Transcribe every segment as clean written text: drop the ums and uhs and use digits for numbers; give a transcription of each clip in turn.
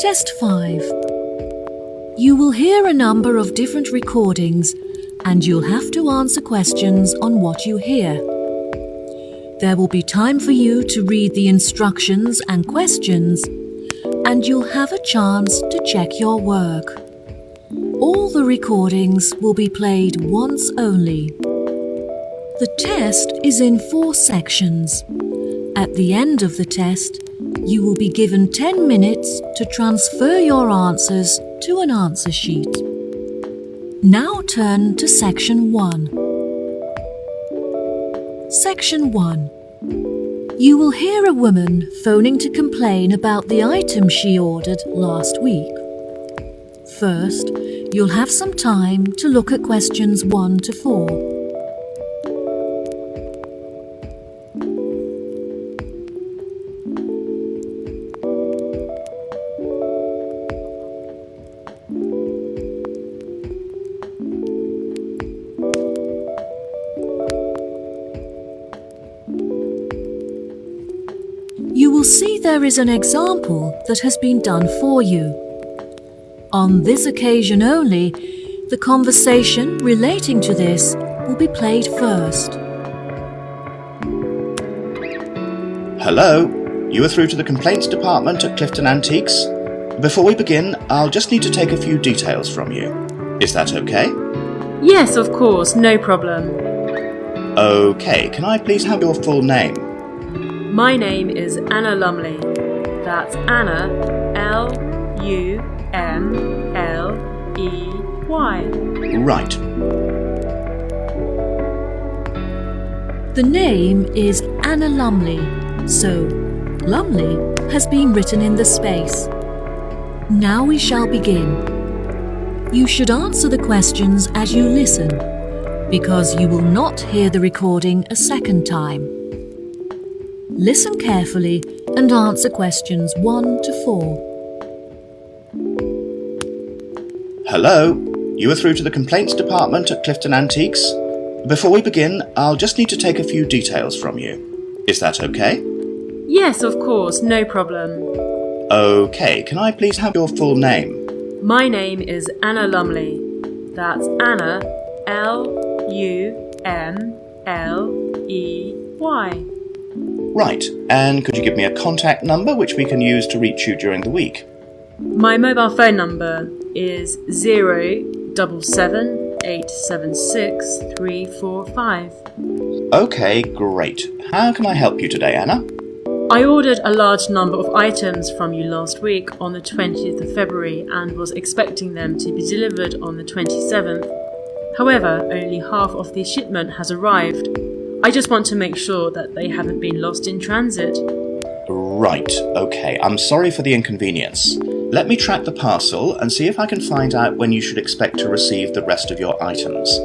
Test 5. You will hear a number of different recordings and you'll have to answer questions on what you hear. There will be time for you to read the instructions and questions, and you'll have a chance to check your work. All the recordings will be played once only. The test is in 4 sections. At the end of the test, you will be given 10 minutes to transfer your answers to an answer sheet. Now turn to Section 1. Section 1. You will hear a woman phoning to complain about the item she ordered last week. First, you'll have some time to look at questions 1 to 4. You will see there is an example that has been done for you. On this occasion only, the conversation relating to this will be played first. Hello, you are through to the complaints department at Clifton Antiques. Before we begin, I'll just need to take a few details from you. Is that okay? Yes, of course, no problem. Okay, can I please have your full name? My name is Anna Lumley. That's Anna, Lumley. Right. The name is Anna Lumley, so Lumley has been written in the space. Now we shall begin. You should answer the questions as you listen, because you will not hear the recording a second time. Listen carefully and answer questions 1 to 4. Hello, you are through to the complaints department at Clifton Antiques. Before we begin, I'll just need to take a few details from you. Is that okay? Yes, of course, no problem. Okay, can I please have your full name? My name is Anna Lumley. That's Anna, Lumley. Right, and could you give me a contact number which we can use to reach you during the week? My mobile phone number is 077-876-345. Okay, great. How can I help you today, Anna? I ordered a large number of items from you last week on the 20th of February and was expecting them to be delivered on the 27th. However, only half of the shipment has arrived. I just want to make sure that they haven't been lost in transit. Right, okay. I'm sorry for the inconvenience. Let me track the parcel and see if I can find out when you should expect to receive the rest of your items.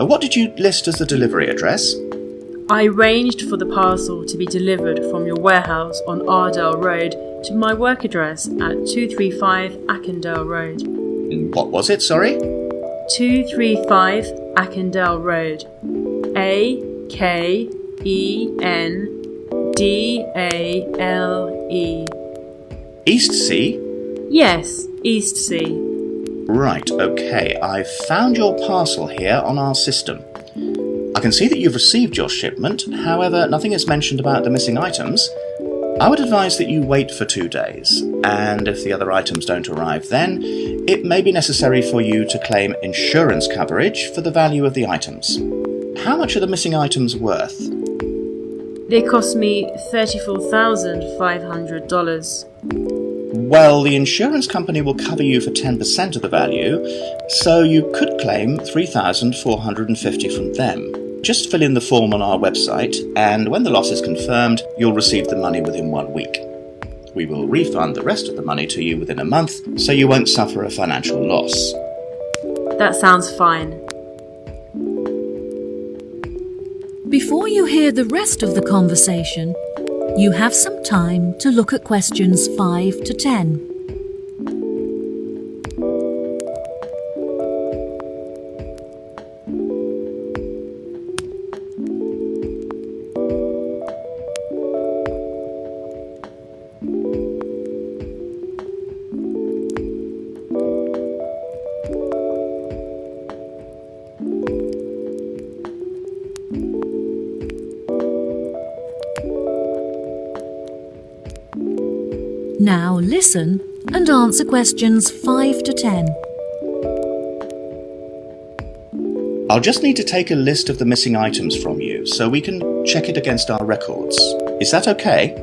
What did you list as the delivery address? I arranged for the parcel to be delivered from your warehouse on Ardell Road to my work address at 235 Ackendale Road. What was it, sorry? 235 Ackendale Road. Akendale. East Sea? Yes, East Sea. Right, okay. I've found your parcel here on our system. I can see that you've received your shipment, however, nothing is mentioned about the missing items. I would advise that you wait for 2 days, and if the other items don't arrive then, it may be necessary for you to claim insurance coverage for the value of the items. How much are the missing items worth? They cost me $34,500. Well, the insurance company will cover you for 10% of the value, so you could claim $3,450 from them. Just fill in the form on our website, and when the loss is confirmed, you'll receive the money within 1 week. We will refund the rest of the money to you within a month, so you won't suffer a financial loss. That sounds fine. Before you hear the rest of the conversation, you have some time to look at questions 5 to 10. Now listen and answer questions 5 to 10. I'll just need to take a list of the missing items from you so we can check it against our records. Is that okay?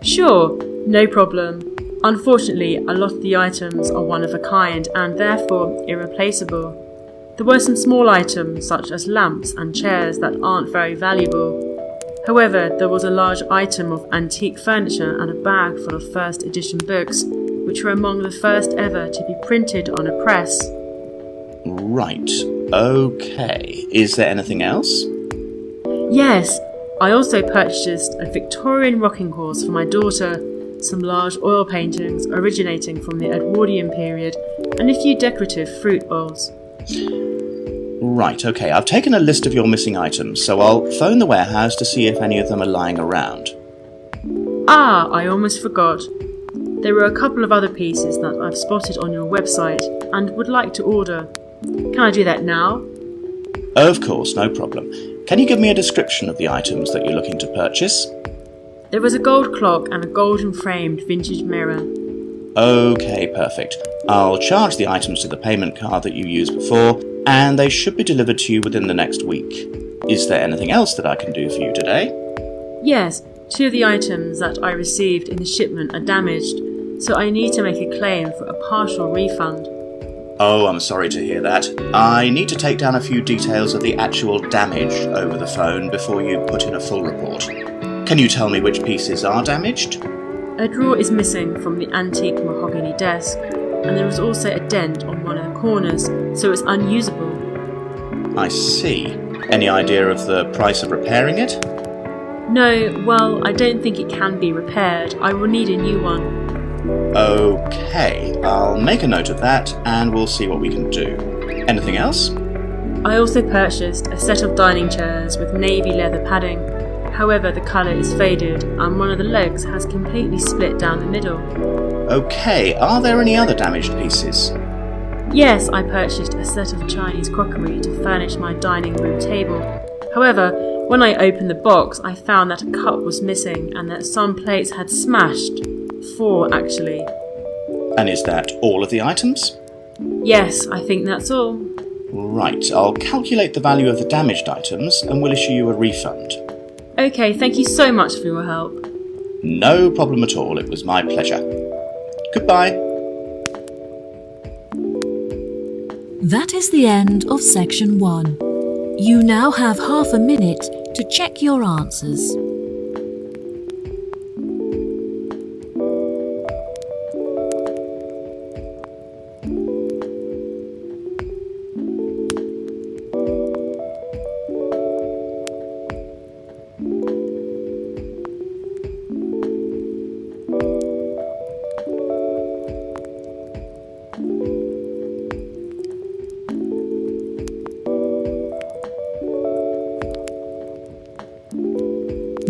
Sure, no problem. Unfortunately, a lot of the items are one of a kind and therefore irreplaceable. There were some small items such as lamps and chairs that aren't very valuable. However, there was a large item of antique furniture and a bag full of first edition books, which were among the first ever to be printed on a press. Right, okay. Is there anything else? Yes, I also purchased a Victorian rocking horse for my daughter, some large oil paintings originating from the Edwardian period, and a few decorative fruit bowls. Right, okay. I've taken a list of your missing items, so I'll phone the warehouse to see if any of them are lying around. Ah, I almost forgot. There were a couple of other pieces that I've spotted on your website and would like to order. Can I do that now? Of course, no problem. Can you give me a description of the items that you're looking to purchase? There was a gold clock and a golden framed vintage mirror. Okay, perfect. I'll charge the items to the payment card that you used before, and they should be delivered to you within the next week. Is there anything else that I can do for you today? Yes, 2 of the items that I received in the shipment are damaged, so I need to make a claim for a partial refund. Oh, I'm sorry to hear that. I need to take down a few details of the actual damage over the phone before you put in a full report. Can you tell me which pieces are damaged? A drawer is missing from the antique mahogany desk, and there was also a dent on one of the corners, so it's unusable. I see. Any idea of the price of repairing it? No, well, I don't think it can be repaired. I will need a new one. Okay, I'll make a note of that and we'll see what we can do. Anything else? I also purchased a set of dining chairs with navy leather padding. However, the colour is faded and one of the legs has completely split down the middle. Okay, are there any other damaged pieces? Yes, I purchased a set of Chinese crockery to furnish my dining room table. However, when I opened the box, I found that a cup was missing and that some plates had smashed. 4, actually. And is that all of the items? Yes, I think that's all. Right, I'll calculate the value of the damaged items and we'll issue you a refund. Okay, thank you so much for your help. No problem at all, it was my pleasure. Goodbye. That is the end of section 1. You now have half a minute to check your answers.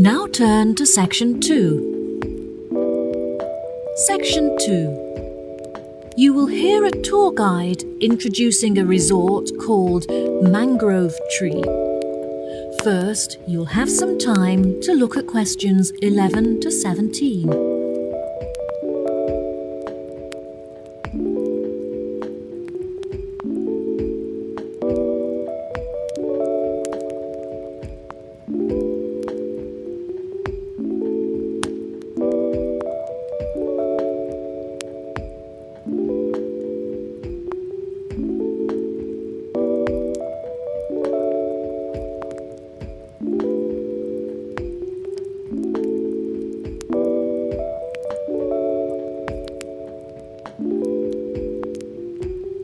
Now turn to section 2. Section 2. You will hear a tour guide introducing a resort called Mangrove Tree. First, you'll have some time to look at questions 11 to 17.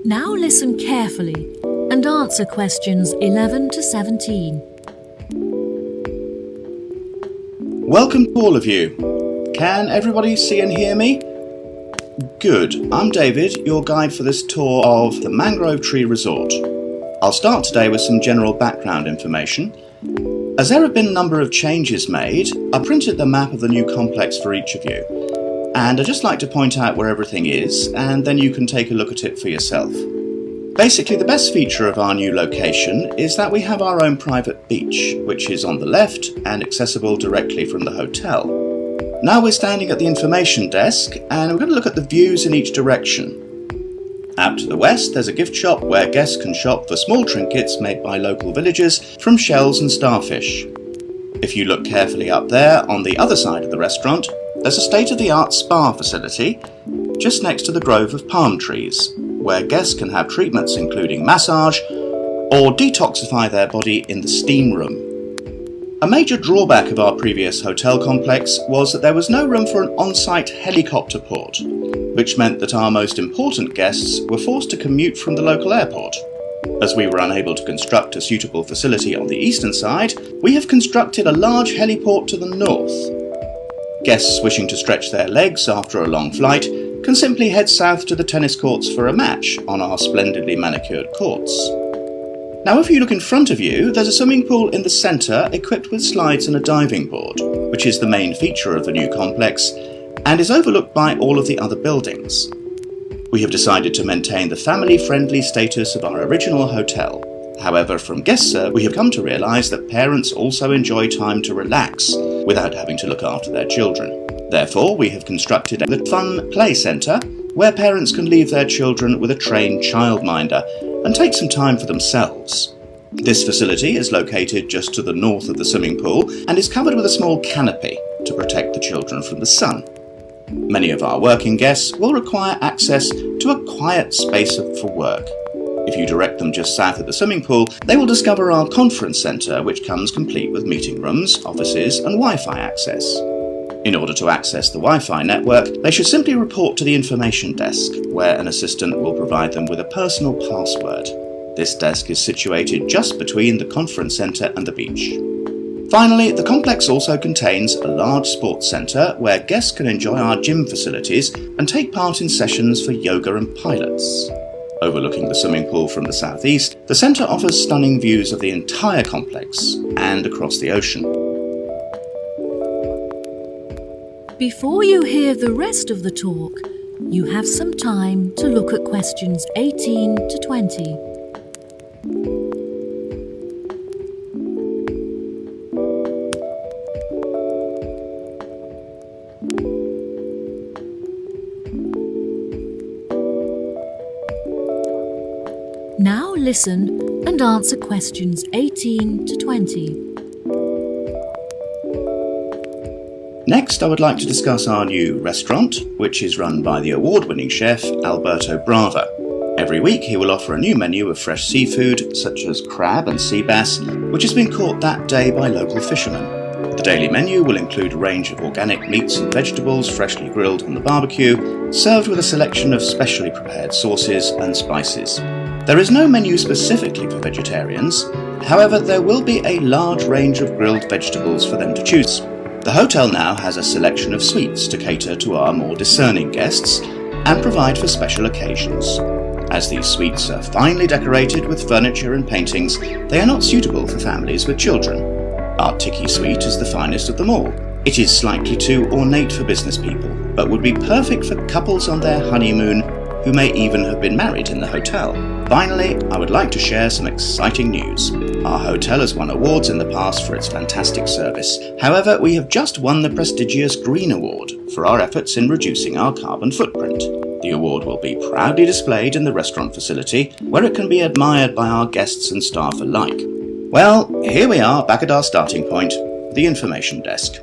Now listen carefully and answer questions 11 to 17. Welcome to all of you. Can everybody see and hear me? Good. I'm David, your guide for this tour of the Mangrove Tree Resort. I'll start today with some general background information. As there have been a number of changes made, I printed the map of the new complex for each of you. And I'd just like to point out where everything is, and then you can take a look at it for yourself. Basically, the best feature of our new location is that we have our own private beach, which is on the left and accessible directly from the hotel. Now we're standing at the information desk and we're going to look at the views in each direction. Out to the west there's a gift shop where guests can shop for small trinkets made by local villagers from shells and starfish. If you look carefully up there on the other side of the restaurant, there's a state-of-the-art spa facility just next to the grove of palm trees, where guests can have treatments including massage or detoxify their body in the steam room. A major drawback of our previous hotel complex was that there was no room for an on-site helicopter port, which meant that our most important guests were forced to commute from the local airport. As we were unable to construct a suitable facility on the eastern side, we have constructed a large heliport to the north. Guests wishing to stretch their legs after a long flight can simply head south to the tennis courts for a match on our splendidly manicured courts. Now if you look in front of you, there's a swimming pool in the centre equipped with slides and a diving board, which is the main feature of the new complex and is overlooked by all of the other buildings. We have decided to maintain the family-friendly status of our original hotel. However, from guest service, we have come to realise that parents also enjoy time to relax without having to look after their children. Therefore, we have constructed the Fun Play Centre, where parents can leave their children with a trained childminder and take some time for themselves. This facility is located just to the north of the swimming pool and is covered with a small canopy to protect the children from the sun. Many of our working guests will require access to a quiet space for work. If you direct them just south of the swimming pool, they will discover our conference centre, which comes complete with meeting rooms, offices and Wi-Fi access. In order to access the Wi-Fi network, they should simply report to the information desk, where an assistant will provide them with a personal password. This desk is situated just between the conference centre and the beach. Finally, the complex also contains a large sports centre where guests can enjoy our gym facilities and take part in sessions for yoga and pilates. Overlooking the swimming pool from the southeast, the centre offers stunning views of the entire complex and across the ocean. Before you hear the rest of the talk, you have some time to look at questions 18 to 20. Now listen and answer questions 18 to 20. Next, I would like to discuss our new restaurant, which is run by the award-winning chef Alberto Brava. Every week he will offer a new menu of fresh seafood, such as crab and sea bass, which has been caught that day by local fishermen. The daily menu will include a range of organic meats and vegetables freshly grilled on the barbecue, served with a selection of specially prepared sauces and spices. There is no menu specifically for vegetarians, however there will be a large range of grilled vegetables for them to choose. The hotel now has a selection of sweets to cater to our more discerning guests and provide for special occasions. As these sweets are finely decorated with furniture and paintings, they are not suitable for families with children. Our Tiki Sweet is the finest of them all. It is slightly too ornate for business people, but would be perfect for couples on their honeymoon who may even have been married in the hotel. Finally, I would like to share some exciting news. Our hotel has won awards in the past for its fantastic service. However, we have just won the prestigious Green Award for our efforts in reducing our carbon footprint. The award will be proudly displayed in the restaurant facility, where it can be admired by our guests and staff alike. Well, here we are back at our starting point, the information desk.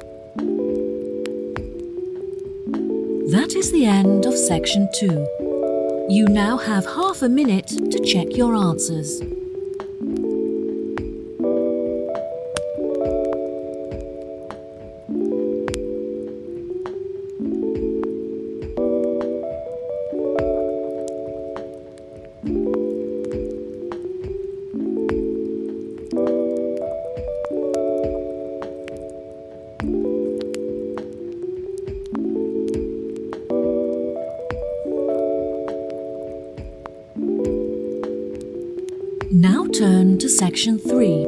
That is the end of section 2. You now have half a minute to check your answers. Now turn to section 3.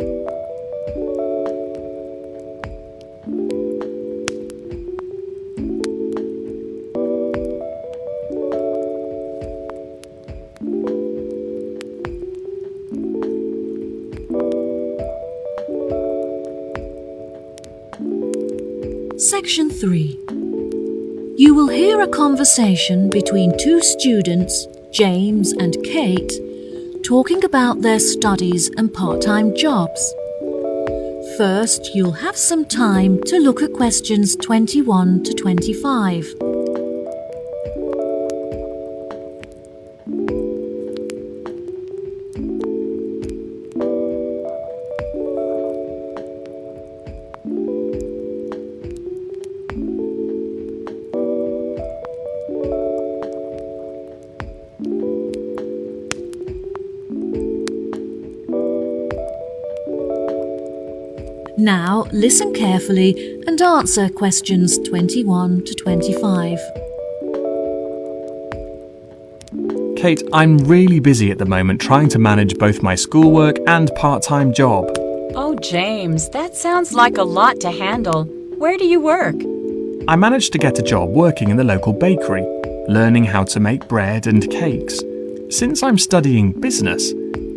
Section 3. You will hear a conversation between two students, James and Kate, talking about their studies and part-time jobs. First, you'll have some time to look at questions 21 to 25. Now, listen carefully and answer questions 21 to 25. Kate, I'm really busy at the moment trying to manage both my schoolwork and part-time job. Oh, James, that sounds like a lot to handle. Where do you work? I managed to get a job working in the local bakery, learning how to make bread and cakes. Since I'm studying business,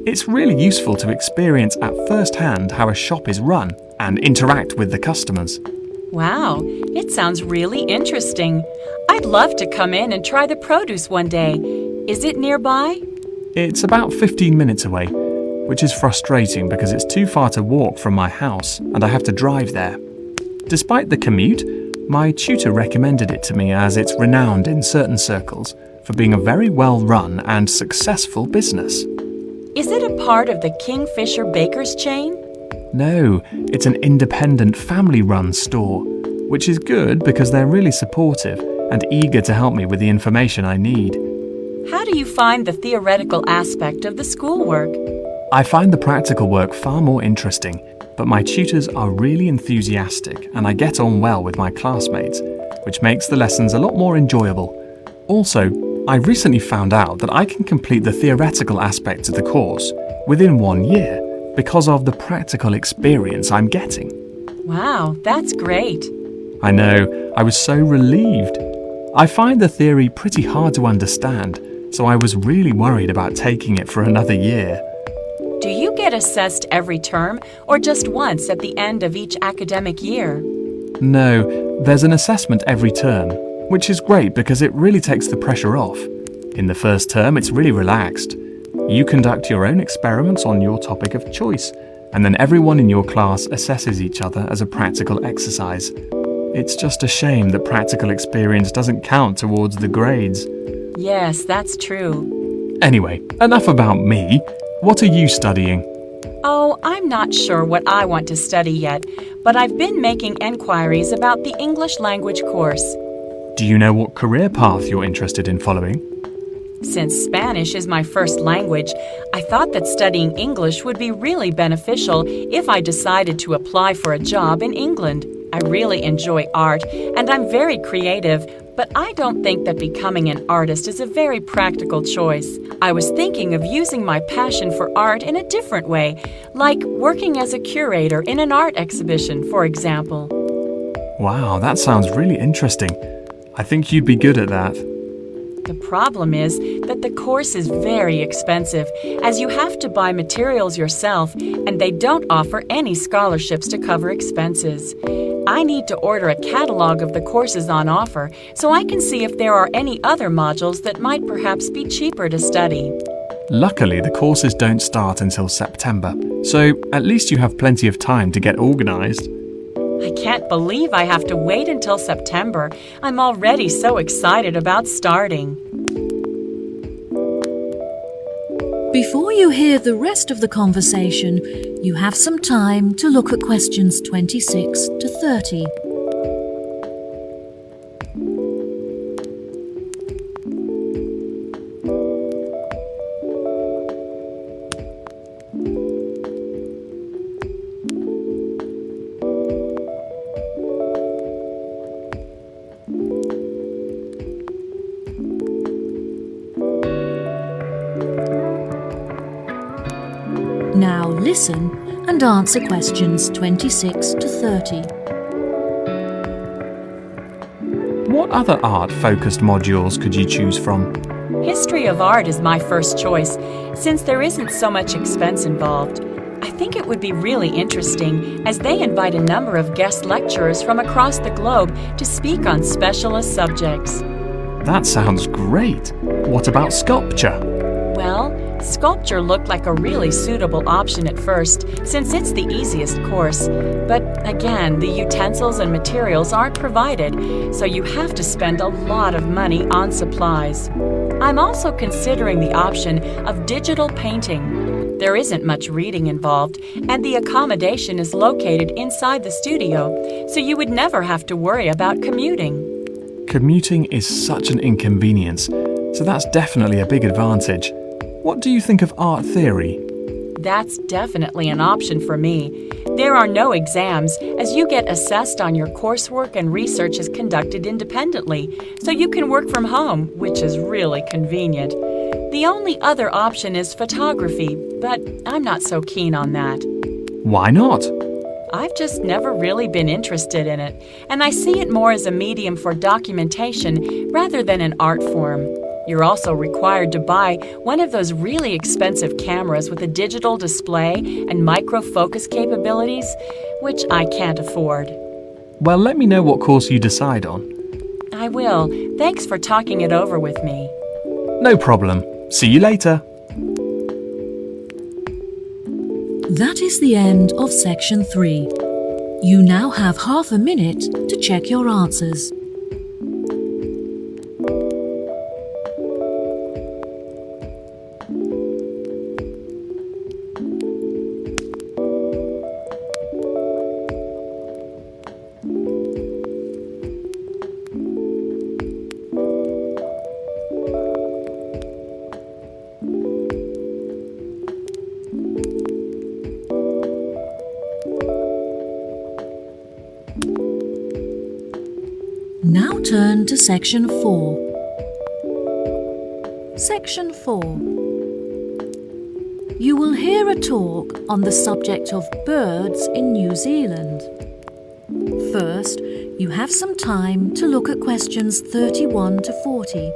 it's really useful to experience at first hand how a shop is run and interact with the customers. Wow, it sounds really interesting. I'd love to come in and try the produce one day. Is it nearby? It's about 15 minutes away, which is frustrating because it's too far to walk from my house and I have to drive there. Despite the commute, my tutor recommended it to me as it's renowned in certain circles for being a very well-run and successful business. Is it a part of the Kingfisher Bakers chain? No, it's an independent family-run store, which is good because they're really supportive and eager to help me with the information I need. How do you find the theoretical aspect of the schoolwork? I find the practical work far more interesting, but my tutors are really enthusiastic and I get on well with my classmates, which makes the lessons a lot more enjoyable. Also, I recently found out that I can complete the theoretical aspects of the course within 1 year because of the practical experience I'm getting. Wow, that's great. I know, I was so relieved. I find the theory pretty hard to understand, so I was really worried about taking it for another year. Do you get assessed every term or just once at the end of each academic year? No, there's an assessment every term, which is great because it really takes the pressure off. In the first term, it's really relaxed. You conduct your own experiments on your topic of choice, and then everyone in your class assesses each other as a practical exercise. It's just a shame that practical experience doesn't count towards the grades. Yes, that's true. Anyway, enough about me. What are you studying? Oh, I'm not sure what I want to study yet, but I've been making enquiries about the English language course. Do you know what career path you're interested in following? Since Spanish is my first language, I thought that studying English would be really beneficial if I decided to apply for a job in England. I really enjoy art, and I'm very creative, but I don't think that becoming an artist is a very practical choice. I was thinking of using my passion for art in a different way, like working as a curator in an art exhibition, for example. Wow, that sounds really interesting. I think you'd be good at that. The problem is that the course is very expensive, as you have to buy materials yourself, and they don't offer any scholarships to cover expenses. I need to order a catalog of the courses on offer so I can see if there are any other modules that might perhaps be cheaper to study. Luckily, the courses don't start until September, so at least you have plenty of time to get organised. I can't believe I have to wait until September. I'm already so excited about starting. Before you hear the rest of the conversation, you have some time to look at questions 26 to 30. Now listen and answer questions 26 to 30. What other art-focused modules could you choose from? History of art is my first choice, since there isn't so much expense involved. I think it would be really interesting as they invite a number of guest lecturers from across the globe to speak on specialist subjects. That sounds great. What about sculpture? Well, sculpture looked like a really suitable option at first, since it's the easiest course. But again, the utensils and materials aren't provided, so you have to spend a lot of money on supplies. I'm also considering the option of digital painting. There isn't much reading involved, and the accommodation is located inside the studio, so you would never have to worry about commuting. Commuting is such an inconvenience, so that's definitely a big advantage. What do you think of art theory? That's definitely an option for me. There are no exams, as you get assessed on your coursework and research is conducted independently, so you can work from home, which is really convenient. The only other option is photography, but I'm not so keen on that. Why not? I've just never really been interested in it, and I see it more as a medium for documentation rather than an art form. You're also required to buy one of those really expensive cameras with a digital display and micro focus capabilities, which I can't afford. Well, let me know what course you decide on. I will. Thanks for talking it over with me. No problem. See you later. That is the end of section 3. You now have half a minute to check your answers. Now turn to section 4. Section 4. You will hear a talk on the subject of birds in New Zealand. First, you have some time to look at questions 31 to 40.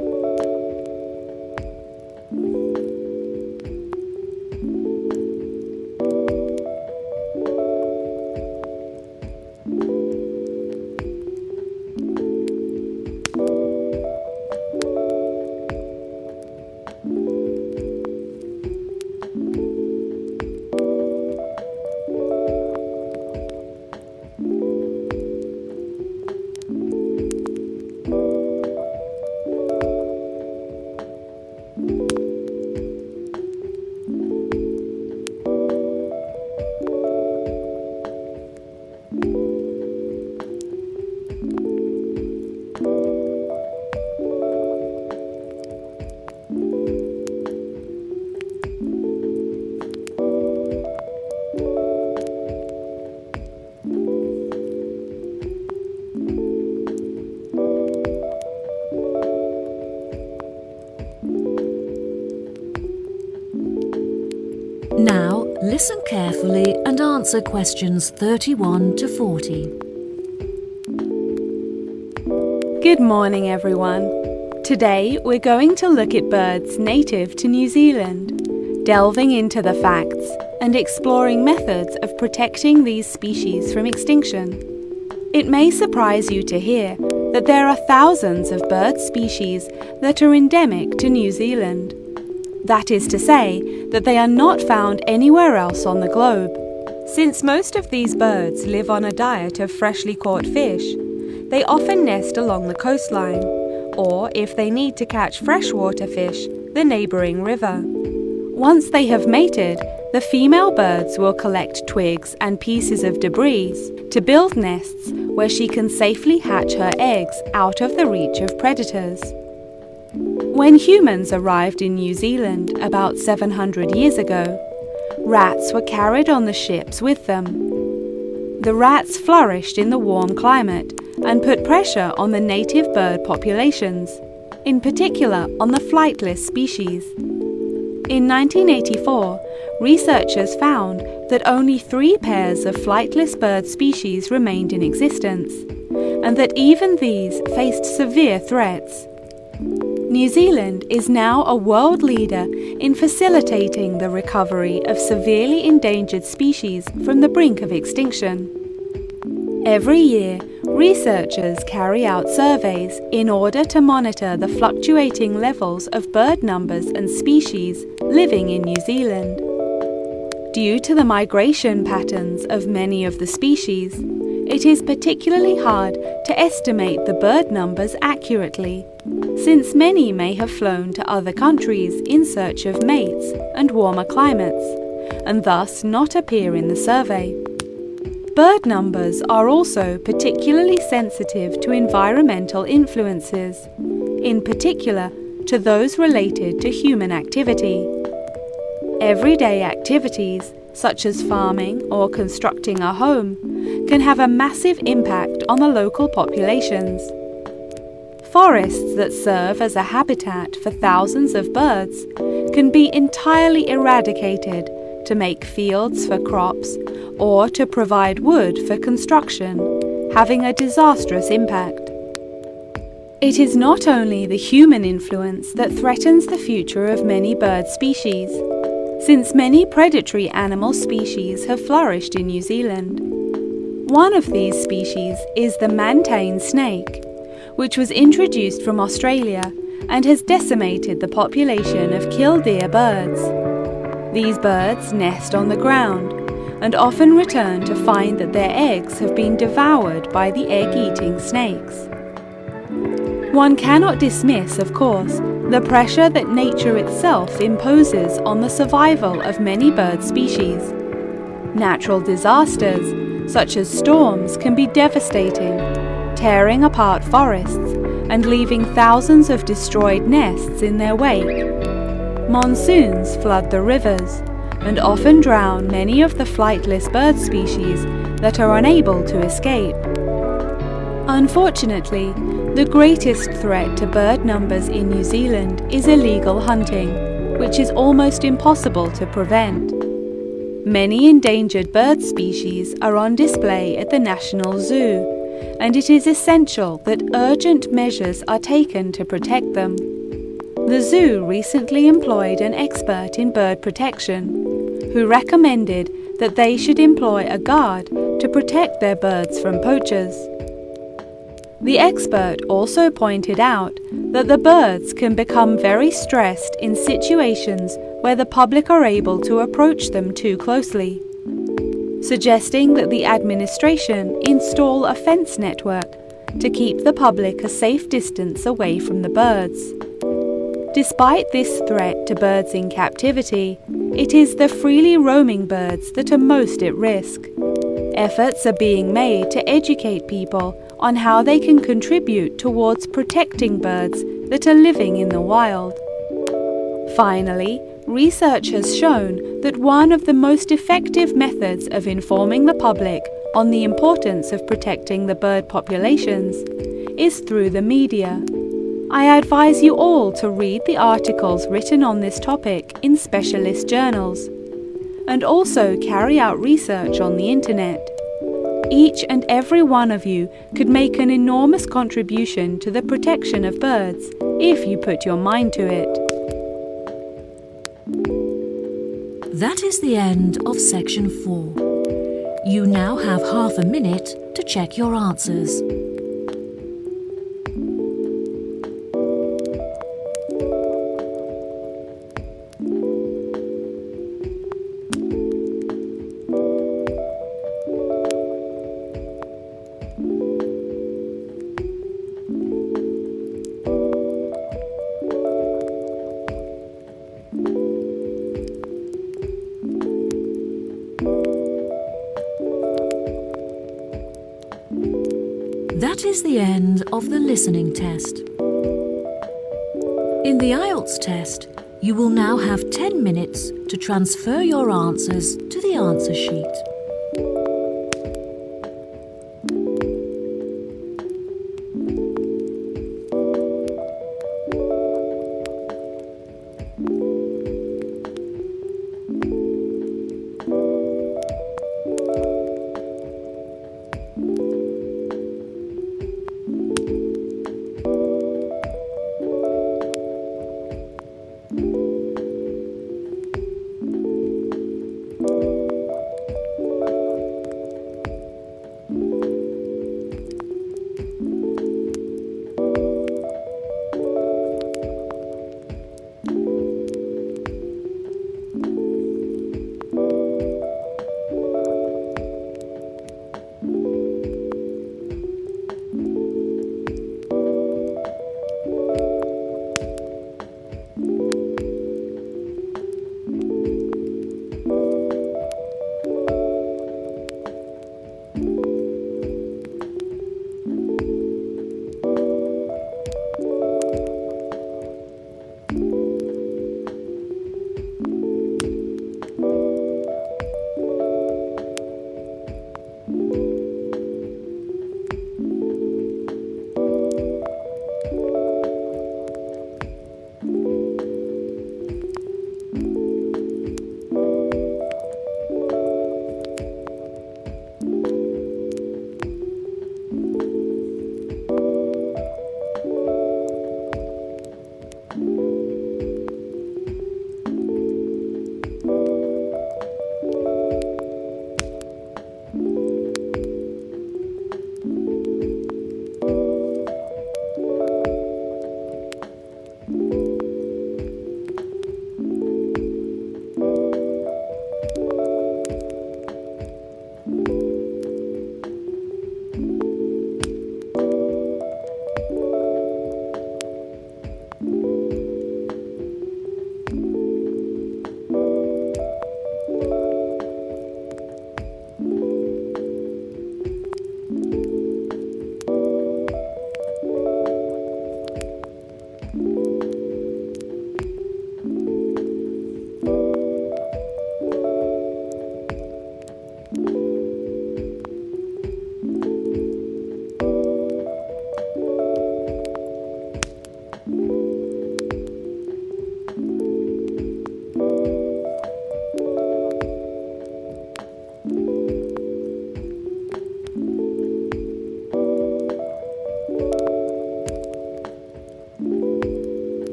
Now, listen carefully and answer questions 31 to 40. Good morning, everyone. Today, we're going to look at birds native to New Zealand, delving into the facts and exploring methods of protecting these species from extinction. It may surprise you to hear that there are thousands of bird species that are endemic to New Zealand. That is to say, that they are not found anywhere else on the globe. Since most of these birds live on a diet of freshly caught fish, they often nest along the coastline, or if they need to catch freshwater fish, the neighbouring river. Once they have mated, the female birds will collect twigs and pieces of debris to build nests where she can safely hatch her eggs out of the reach of predators. When humans arrived in New Zealand about 700 years ago, rats were carried on the ships with them. The rats flourished in the warm climate and put pressure on the native bird populations, in particular on the flightless species. In 1984, researchers found that only 3 pairs of flightless bird species remained in existence, and that even these faced severe threats. New Zealand is now a world leader in facilitating the recovery of severely endangered species from the brink of extinction. Every year, researchers carry out surveys in order to monitor the fluctuating levels of bird numbers and species living in New Zealand. Due to the migration patterns of many of the species, it is particularly hard to estimate the bird numbers accurately, since many may have flown to other countries in search of mates and warmer climates, and thus not appear in the survey. Bird numbers are also particularly sensitive to environmental influences, in particular to those related to human activity. Everyday activities, such as farming or constructing a home, can have a massive impact on the local populations. Forests that serve as a habitat for thousands of birds can be entirely eradicated to make fields for crops or to provide wood for construction, having a disastrous impact. It is not only the human influence that threatens the future of many bird species, since many predatory animal species have flourished in New Zealand. One of these species is the mantane snake, which was introduced from Australia and has decimated the population of killdeer birds. These birds nest on the ground and often return to find that their eggs have been devoured by the egg-eating snakes. One cannot dismiss, of course, the pressure that nature itself imposes on the survival of many bird species. Natural disasters, such as storms, can be devastating, tearing apart forests and leaving thousands of destroyed nests in their wake. Monsoons flood the rivers and often drown many of the flightless bird species that are unable to escape. Unfortunately, the greatest threat to bird numbers in New Zealand is illegal hunting, which is almost impossible to prevent. Many endangered bird species are on display at the National Zoo, and it is essential that urgent measures are taken to protect them. The zoo recently employed an expert in bird protection, who recommended that they should employ a guard to protect their birds from poachers. The expert also pointed out that the birds can become very stressed in situations where the public are able to approach them too closely, suggesting that the administration install a fence network to keep the public a safe distance away from the birds. Despite this threat to birds in captivity, it is the freely roaming birds that are most at risk. Efforts are being made to educate people on how they can contribute towards protecting birds that are living in the wild. Finally, research has shown that one of the most effective methods of informing the public on the importance of protecting the bird populations is through the media. I advise you all to read the articles written on this topic in specialist journals, and also carry out research on the internet. Each and every one of you could make an enormous contribution to the protection of birds if you put your mind to it. That is the end of section 4. You now have half a minute to check your answers. That is the end of the listening test. In the IELTS test, you will now have 10 minutes to transfer your answers to the answer sheet.